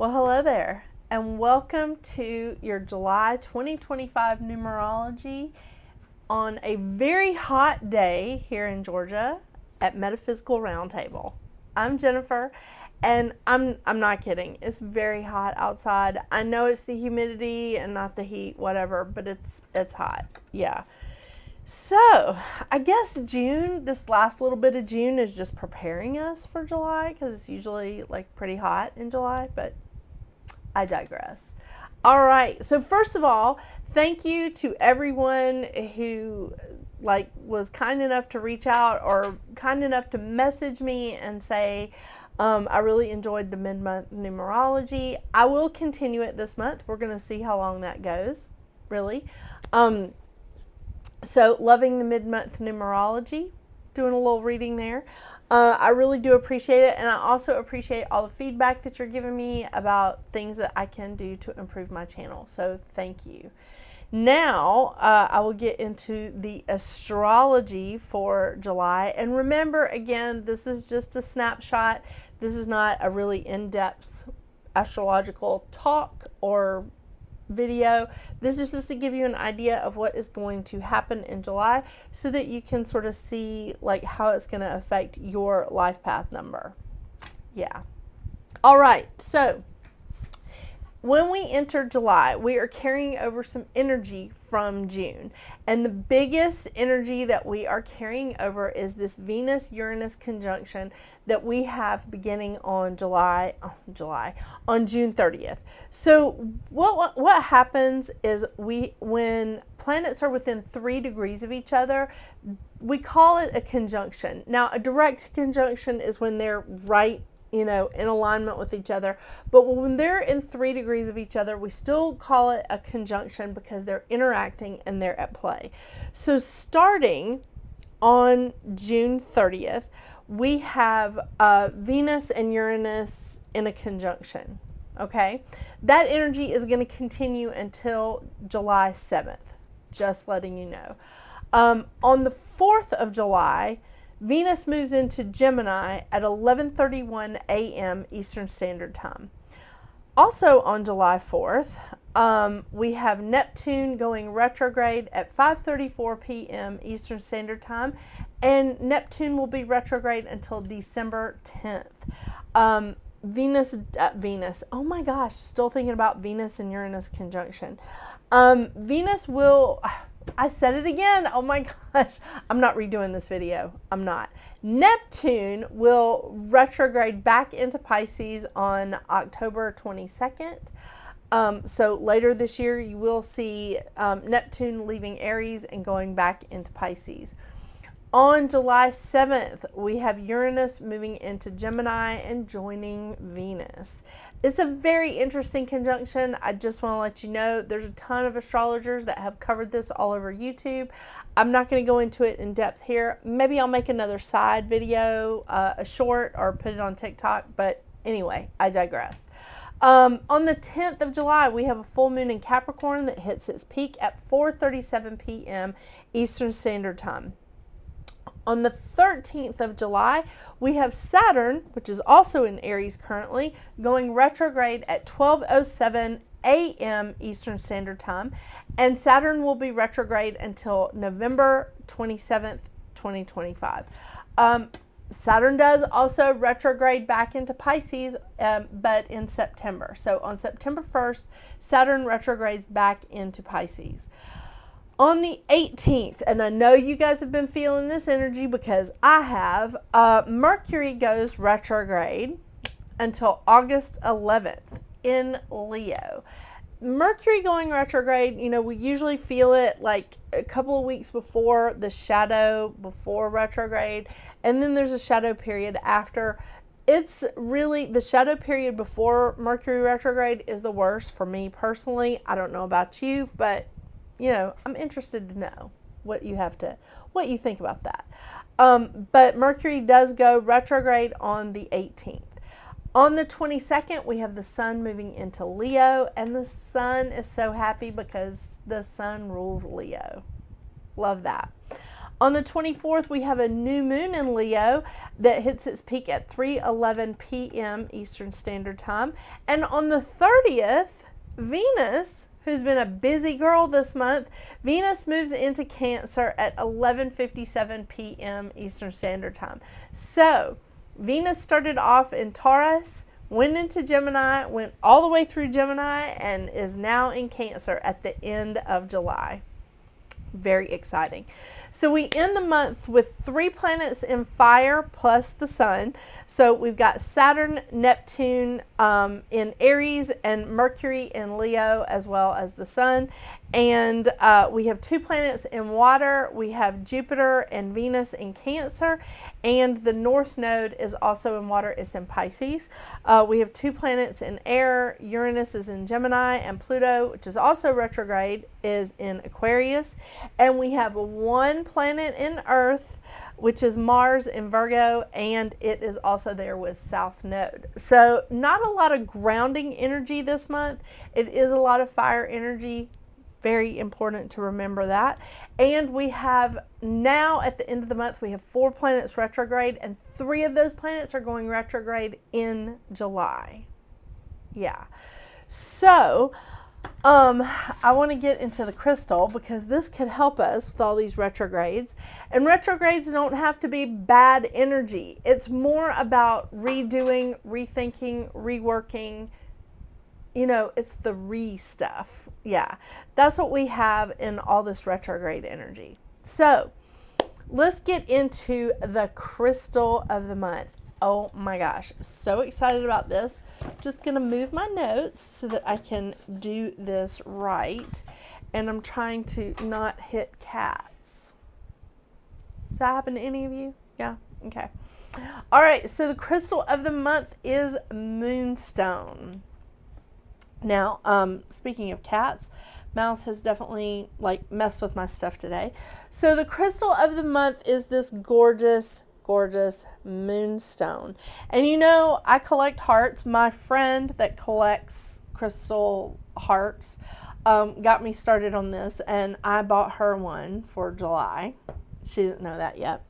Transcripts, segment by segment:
Well, hello there, and welcome to your July 2025 numerology on a very hot day here in Georgia at Metaphysical Roundtable. I'm Jennifer, and I'm not kidding. It's very hot outside. I know it's the humidity and not the heat, whatever, but it's hot. Yeah. So, I guess June, this last little bit of June is just preparing us for July because it's usually like pretty hot in July, but I digress. All right. So first of all, thank you to everyone who was kind enough to reach out or kind enough to message me and say, I really enjoyed the mid-month numerology. I will continue it this month. We're going to see how long that goes, really. So loving the mid-month numerology, doing a little reading there. I really do appreciate it, and I also appreciate all the feedback that you're giving me about things that I can do to improve my channel. So thank you. Now, I will get into the astrology for July. And remember, again, this is just a snapshot. This is not a really in-depth astrological talk or video. This is just to give you an idea of what is going to happen in July so that you can sort of see like how it's going to affect your life path number. Yeah. All right. So when we enter July, we are carrying over some energy from June. And the biggest energy that we are carrying over is this Venus-Uranus conjunction that we have beginning on on June 30th. So what happens is when planets are within 3 degrees of each other, we call it a conjunction. Now, a direct conjunction is when they're right in alignment with each other. But when they're in 3 degrees of each other, we still call it a conjunction because they're interacting and they're at play. So starting on June 30th, we have Venus and Uranus in a conjunction. Okay? That energy is going to continue until July 7th. Just letting you know. On the 4th of July, Venus moves into Gemini at 11:31 a.m. Eastern Standard Time. Also on July 4th, we have Neptune going retrograde at 5:34 p.m. Eastern Standard Time, and Neptune will be retrograde until December 10th. Venus, oh my gosh, still thinking about Venus and Uranus conjunction. Venus will... I said it again. Oh my gosh. I'm not redoing this video. I'm not. Neptune will retrograde back into Pisces on October 22nd. So later this year, you will see Neptune leaving Aries and going back into Pisces. On July 7th, we have Uranus moving into Gemini and joining Venus. It's a very interesting conjunction. I just want to let you know there's a ton of astrologers that have covered this all over YouTube. I'm not going to go into it in depth here. Maybe I'll make another side video, a short, or put it on TikTok. But anyway, I digress. On the 10th of July, we have a full moon in Capricorn that hits its peak at 4:37 p.m. Eastern Standard Time. On the 13th of July, we have Saturn, which is also in Aries currently, going retrograde at 12:07 a.m. Eastern Standard Time. And Saturn will be retrograde until November 27th, 2025. Saturn does also retrograde back into Pisces, but in September. So on September 1st, Saturn retrogrades back into Pisces. On the 18th, and I know you guys have been feeling this energy because I have, Mercury goes retrograde until August 11th in Leo. Mercury going retrograde, we usually feel it like a couple of weeks before the shadow, before retrograde, and then there's a shadow period after. It's really, the shadow period before Mercury retrograde is the worst for me personally. I don't know about you, but I'm interested to know what you think about that. But Mercury does go retrograde on the 18th. On the 22nd, we have the sun moving into Leo, and the sun is so happy because the sun rules Leo. Love that. On the 24th, we have a new moon in Leo that hits its peak at 3:11 p.m. Eastern Standard Time. And on the 30th, Venus, who's been a busy girl this month, Venus moves into Cancer at 11:57 p.m. Eastern Standard Time. So, Venus started off in Taurus, went into Gemini, went all the way through Gemini, and is now in Cancer at the end of July. Very exciting. So we end the month with 3 planets in fire plus the sun. So we've got Saturn, Neptune in Aries, and Mercury in Leo, as well as the sun. And we have 2 planets in water. We have Jupiter and Venus in Cancer, and the North Node is also in water. It's in Pisces. We have 2 planets in air. Uranus is in Gemini, and Pluto, which is also retrograde, is in Aquarius. And we have 1 planet in Earth, which is Mars in Virgo, and it is also there with South Node. So not a lot of grounding energy this month. It is a lot of fire energy. Very important to remember that. And we have now, at the end of the month, we have 4 planets retrograde, and 3 of those planets are going retrograde in July. Yeah. So, I want to get into the crystal because this could help us with all these retrogrades. And retrogrades don't have to be bad energy. It's more about redoing, rethinking, reworking. You know, it's the stuff. Yeah, that's what we have in all this retrograde energy. So let's get into the crystal of the month. Oh my gosh, so excited about this. Just gonna move my notes so that I can do this right. And I'm trying to not hit cats. Does that happen to any of you? Yeah, okay. All right, so the crystal of the month is Moonstone. Now, speaking of cats, Mouse has definitely messed with my stuff today. So the crystal of the month is this gorgeous, gorgeous Moonstone. And you know, I collect hearts. My friend that collects crystal hearts got me started on this, and I bought her one for July. She didn't know that yet.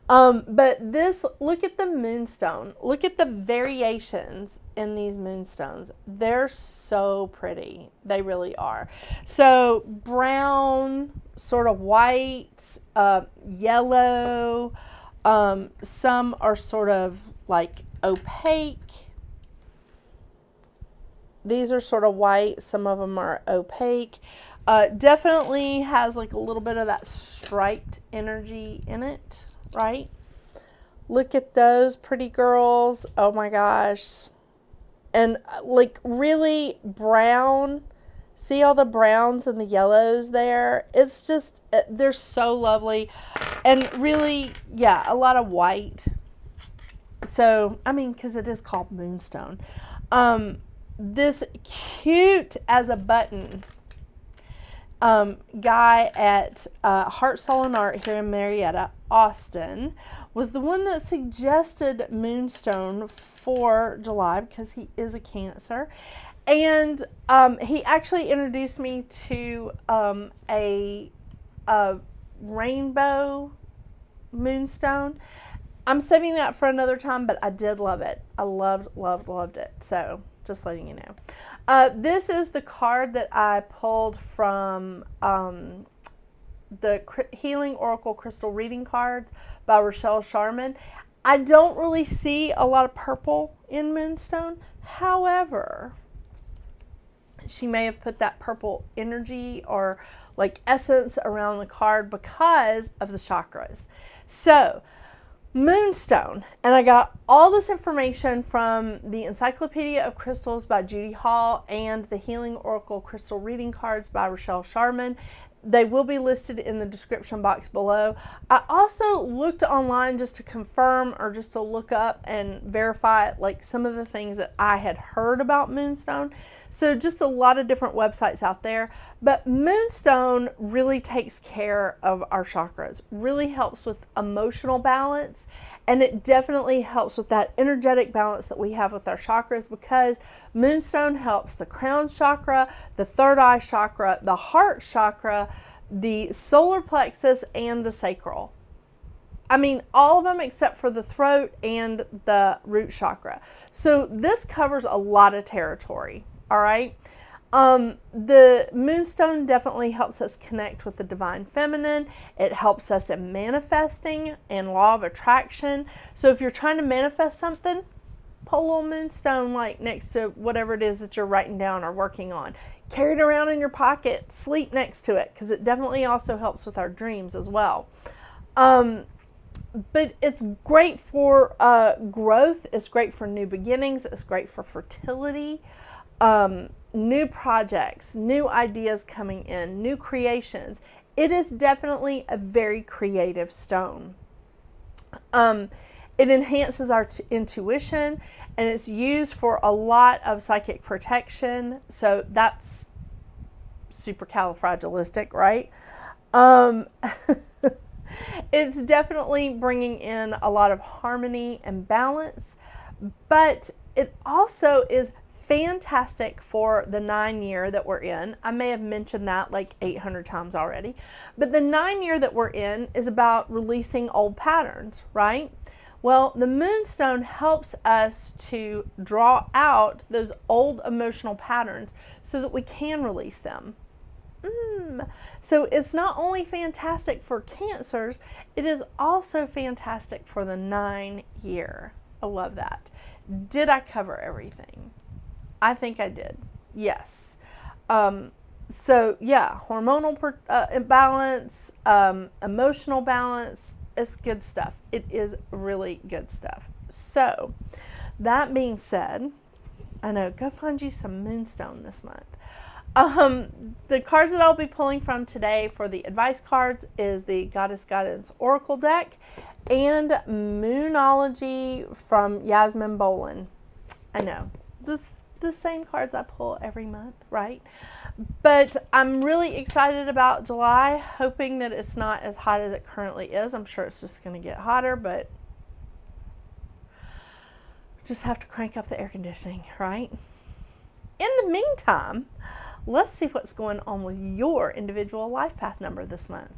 But this, look at the Moonstone. Look at the variations in these Moonstones. They're so pretty. They really are. So brown, sort of white, yellow. Some are sort of opaque. These are sort of white. Some of them are opaque. Definitely has a little bit of that striped energy in it. Right? Look at those pretty girls. Oh my gosh. And really brown. See all the browns and the yellows there? It's just, they're so lovely. And really, yeah, a lot of white. So, I mean, because it is called Moonstone. This cute as a button guy at Heart, Soul, and Art here in Marietta, Austin, was the one that suggested Moonstone for July because he is a Cancer. And he actually introduced me to a rainbow Moonstone. I'm saving that for another time, but I did love it. I loved it. So just letting you know. This is the card that I pulled from the Healing Oracle Crystal Reading Cards by Rachelle Charman. I don't really see a lot of purple in Moonstone. However, she may have put that purple energy or essence around the card because of the chakras. So, Moonstone, and I got all this information from the Encyclopedia of Crystals by Judy Hall and the Healing Oracle Crystal Reading Cards by Rachelle Charman. They will be listed in the description box below. I also looked online just to confirm or just to look up and verify some of the things that I had heard about Moonstone. So just a lot of different websites out there. But Moonstone really takes care of our chakras, really helps with emotional balance, and it definitely helps with that energetic balance that we have with our chakras, because Moonstone helps the crown chakra, the third eye chakra, the heart chakra, the solar plexus, and the sacral. I mean, all of them except for the throat and the root chakra. So this covers a lot of territory, all right? The Moonstone definitely helps us connect with the divine feminine. It helps us in manifesting and law of attraction. So if you're trying to manifest something, put a little Moonstone like next to whatever it is that you're writing down or working on. Carry it around in your pocket, sleep next to it, because it definitely also helps with our dreams as well. But it's great for growth. It's great for new beginnings. It's great for fertility, new projects, new ideas coming in, new creations. It is definitely a very creative stone. It enhances our intuition, and it's used for a lot of psychic protection. So that's supercalifragilistic, right? It's definitely bringing in a lot of harmony and balance, but it also is fantastic for the 9 year that we're in. I may have mentioned that like 800 times already, but the 9 year that we're in is about releasing old patterns, right? Well, the Moonstone helps us to draw out those old emotional patterns so that we can release them. So it's not only fantastic for Cancers, it is also fantastic for the 9 year. I love that. Did I cover everything? I think I did. Yes. So yeah, hormonal imbalance, emotional balance, it's good stuff. It is really good stuff. So that being said, I know, go find you some Moonstone this month. The cards that I'll be pulling from today for the advice cards is the Goddess Guidance Oracle deck and Moonology from Yasmin Bolin. I know, the same cards I pull every month, right? But I'm really excited about July, hoping that it's not as hot as it currently is. I'm sure it's just going to get hotter, but just have to crank up the air conditioning, right? In the meantime, let's see what's going on with your individual life path number this month.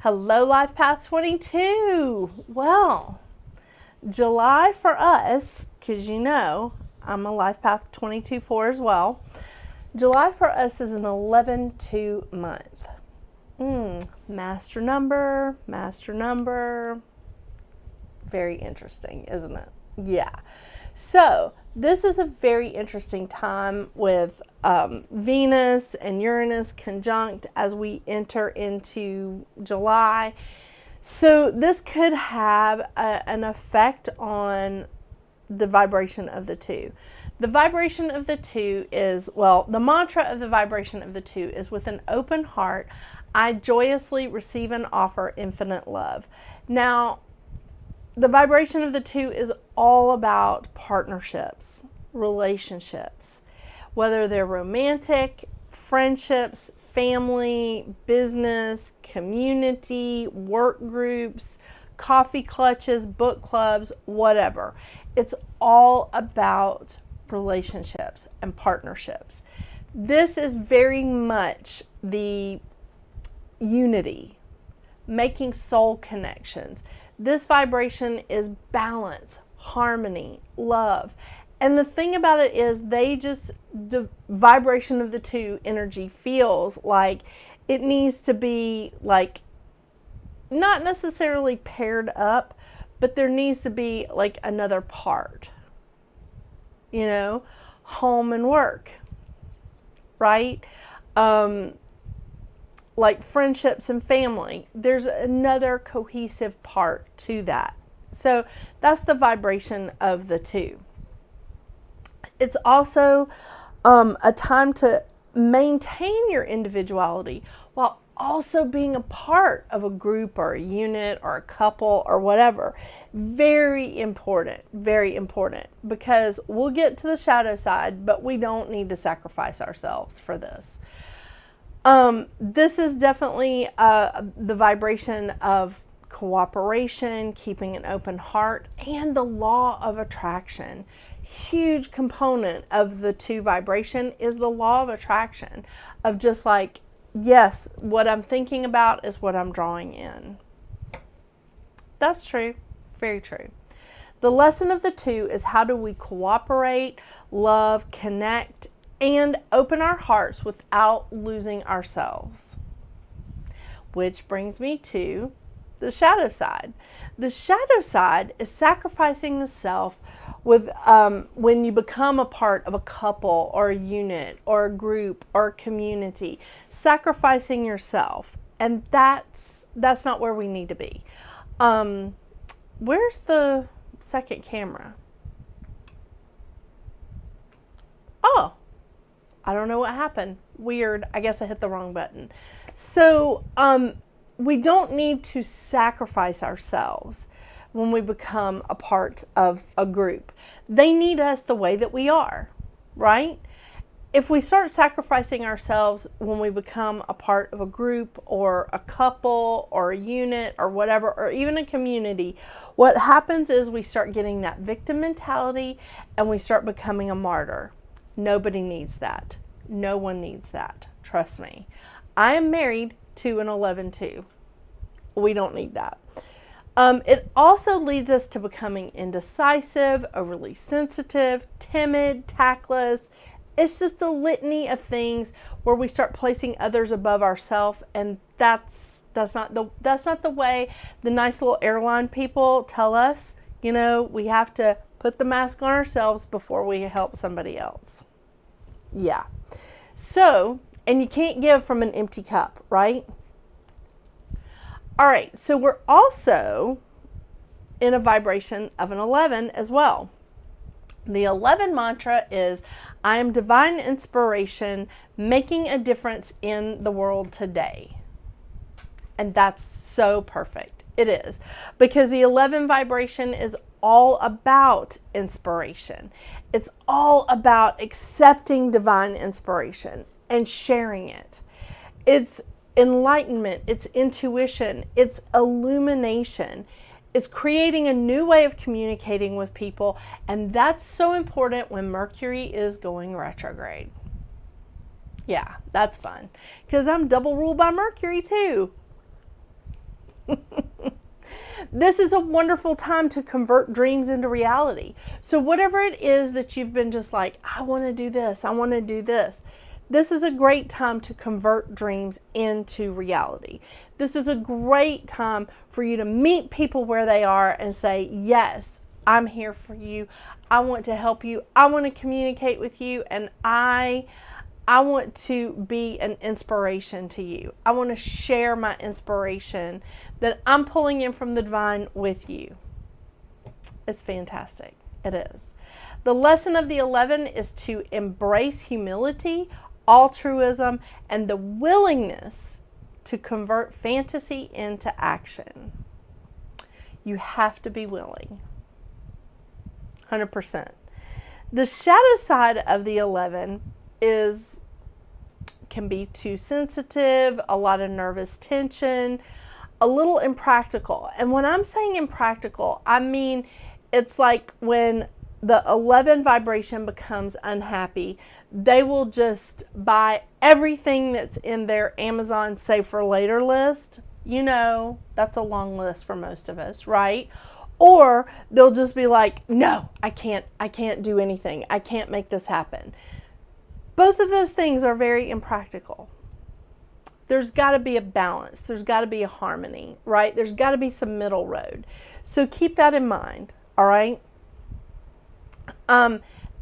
Hello, Life Path 22. Well, July for us, because you know I'm a Life Path 22-4 as well. July for us is an 11-2 month. Master number. Very interesting, isn't it? Yeah. So this is a very interesting time with Venus and Uranus conjunct as we enter into July. So this could have an effect on the vibration of the two. The vibration of the two is, well, the mantra of the vibration of the two is, with an open heart, I joyously receive and offer infinite love. Now, the vibration of the two is all about partnerships, relationships, whether they're romantic, friendships, family, business, community, work groups, coffee clutches, book clubs, whatever. It's all about relationships and partnerships. This is very much the unity, making soul connections. This vibration is balance, harmony, love. And the thing about it is the vibration of the two energy feels like it needs to be like not necessarily paired up, but there needs to be like another part, you know, home and work, right? Like friendships and family, there's another cohesive part to that. So that's the vibration of the two. It's also a time to maintain your individuality while also being a part of a group or a unit or a couple or whatever. Very important, because we'll get to the shadow side, but we don't need to sacrifice ourselves for this. This is definitely the vibration of cooperation, keeping an open heart, and the law of attraction. Huge component of the 2 vibration is the law of attraction, of just like, yes, what I'm thinking about is what I'm drawing in. That's true. Very true. The lesson of the 2 is how do we cooperate, love, connect, and open our hearts without losing ourselves. Which brings me to the shadow side. The shadow side is sacrificing the self with when you become a part of a couple or a unit or a group or a community, sacrificing yourself. And that's not where we need to be. Where's the second camera? Oh, I don't know what happened. Weird. I guess I hit the wrong button. So, we don't need to sacrifice ourselves when we become a part of a group. They need us the way that we are, right? If we start sacrificing ourselves when we become a part of a group or a couple or a unit or whatever, or even a community, what happens is we start getting that victim mentality and we start becoming a martyr. Nobody needs that. No one needs that. Trust me. I am married to an 11-2. We don't need that. It also leads us to becoming indecisive, overly sensitive, timid, tactless. It's just a litany of things where we start placing others above ourselves, and that's not the way the nice little airline people tell us. You know, we have to put the mask on ourselves before we help somebody else. Yeah. So, and you can't give from an empty cup, right? All right, so we're also in a vibration of an 11 as well. The 11 mantra is, I am divine inspiration, making a difference in the world today. And that's so perfect. It is. Because the 11 vibration is all about inspiration. It's all about accepting divine inspiration and sharing it. It's enlightenment, it's intuition, it's illumination. It's creating a new way of communicating with people, and that's so important when Mercury is going retrograde. Yeah, that's fun, because I'm double ruled by Mercury too. This is a wonderful time to convert dreams into reality. So whatever it is that you've been just like, I want to do this, I want to do this. This is a great time to convert dreams into reality. This is a great time for you to meet people where they are and say, yes, I'm here for you. I want to help you. I want to communicate with you. And I want to be an inspiration to you. I want to share my inspiration that I'm pulling in from the divine with you. It's fantastic. It is. The lesson of the 11 is to embrace humility, altruism, and the willingness to convert fantasy into action. You have to be willing. 100%. The shadow side of the 11 can be too sensitive, a lot of nervous tension, a little impractical. And when I'm saying impractical, I mean it's like when the 11 vibration becomes unhappy, they will just buy everything that's in their Amazon save for later list. You know, that's a long list for most of us, right? Or they'll just be like, no, I can't do anything. I can't make this happen. Both of those things are very impractical. There's got to be a balance. There's got to be a harmony, right? There's got to be some middle road. So keep that in mind, all right?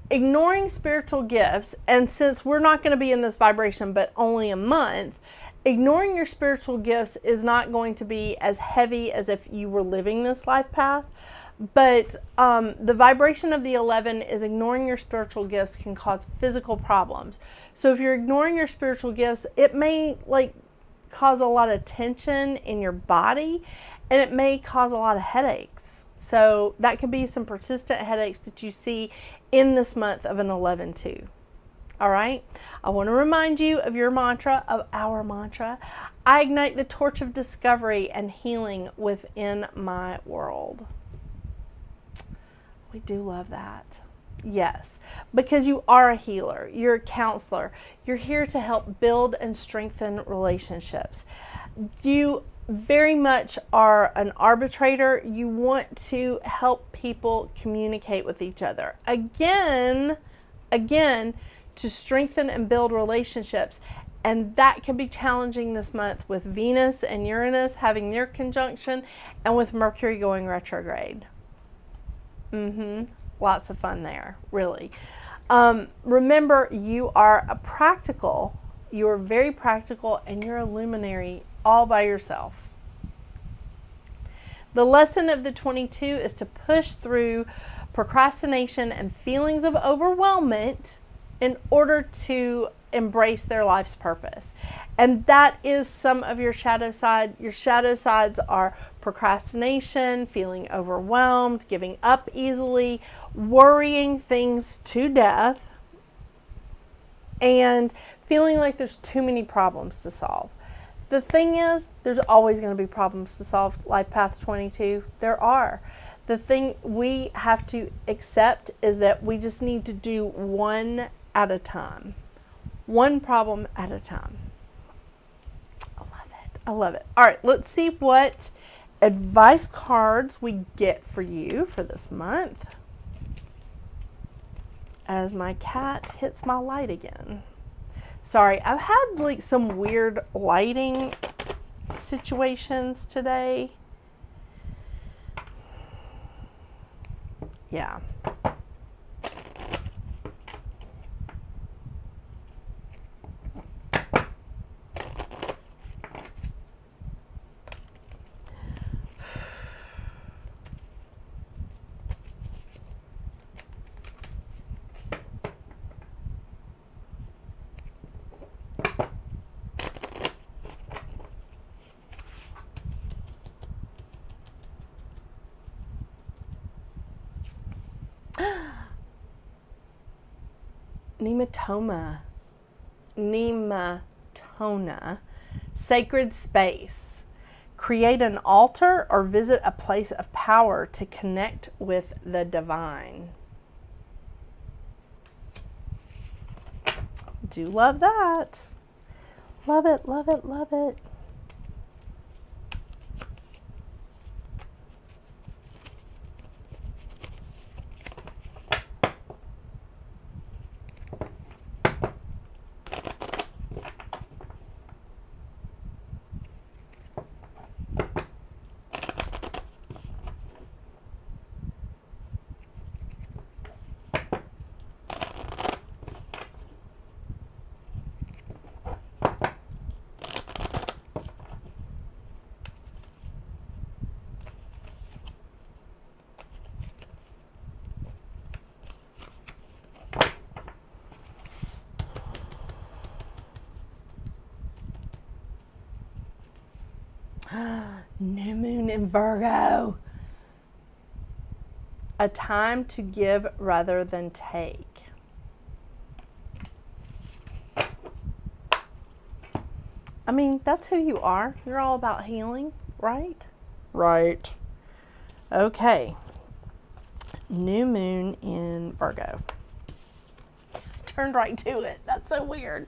Ignoring spiritual gifts, and since we're not going to be in this vibration but only a month, ignoring your spiritual gifts is not going to be as heavy as if you were living this life path. But the vibration of the 11 is ignoring your spiritual gifts can cause physical problems. So if you're ignoring your spiritual gifts, it may cause a lot of tension in your body, and it may cause a lot of headaches. So that could be some persistent headaches that you see in this month of an 11-2. All right. I want to remind you of your mantra, of our mantra. I ignite the torch of discovery and healing within my world. We do love that. Yes, because you are a healer, you're a counselor. You're here to help build and strengthen relationships. You very much are an arbitrator. You want to help people communicate with each other. Again, to strengthen and build relationships. And that can be challenging this month with Venus and Uranus having their conjunction and with Mercury going retrograde. Lots of fun there, really. Remember, you are you're very practical, and you're a luminary all by yourself. The lesson of the 22 is to push through procrastination and feelings of overwhelmment in order to embrace their life's purpose. And that is some of your shadow side. Your shadow sides are procrastination, feeling overwhelmed, giving up easily, worrying things to death, and feeling like there's too many problems to solve. The thing is, there's always going to be problems to solve. Life Path 22, there are. The thing we have to accept is that we just need to do one at a time. One problem at a time. I love it. I love it. All right, let's see what advice cards we get for you for this month. As my cat hits my light again. Sorry, I've had like some weird lighting situations today. Yeah. Nematona, sacred space. Create an altar or visit a place of power to connect with the divine. Do love that. Love it, love it, love it. New moon in Virgo. A time to give rather than take. I mean, that's who you are. You're all about healing, right? Right. Okay. New moon in Virgo. Turned right to it. That's so weird.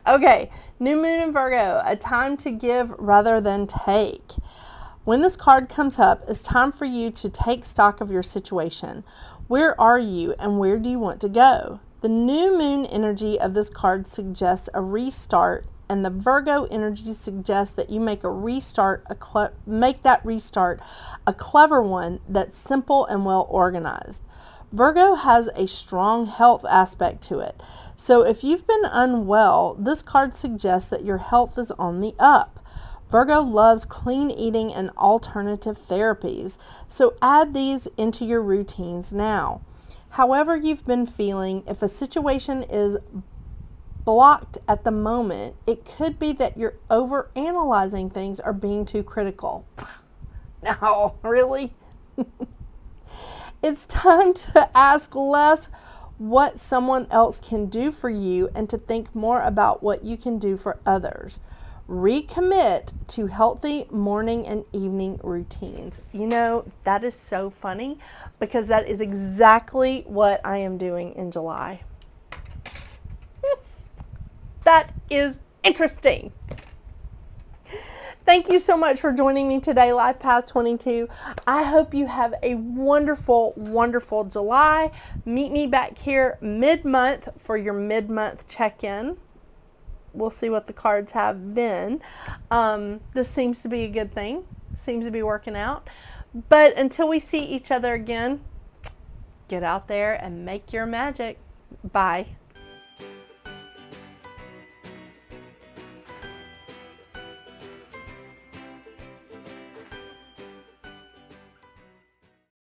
Okay, new moon in Virgo, a time to give rather than take. When this card comes up, it's time for you to take stock of your situation. Where are you and where do you want to go? The new moon energy of this card suggests a restart, and the Virgo energy suggests that you make a restart, make that restart a clever one that's simple and well organized. Virgo has a strong health aspect to it. So if you've been unwell, this card suggests that your health is on the up. Virgo loves clean eating and alternative therapies, so add these into your routines now. However you've been feeling, if a situation is blocked at the moment, it could be that you're overanalyzing things or being too critical. No, really? It's time to ask less, what someone else can do for you and to think more about what you can do for others. Recommit to healthy morning and evening routines. You know, that is so funny because that is exactly what I am doing in July. That is interesting. Thank you so much for joining me today, Life Path 22. I hope you have a wonderful, wonderful July. Meet me back here mid-month for your mid-month check-in. We'll see what the cards have then. This seems to be a good thing. Seems to be working out. But until we see each other again, get out there and make your magic. Bye.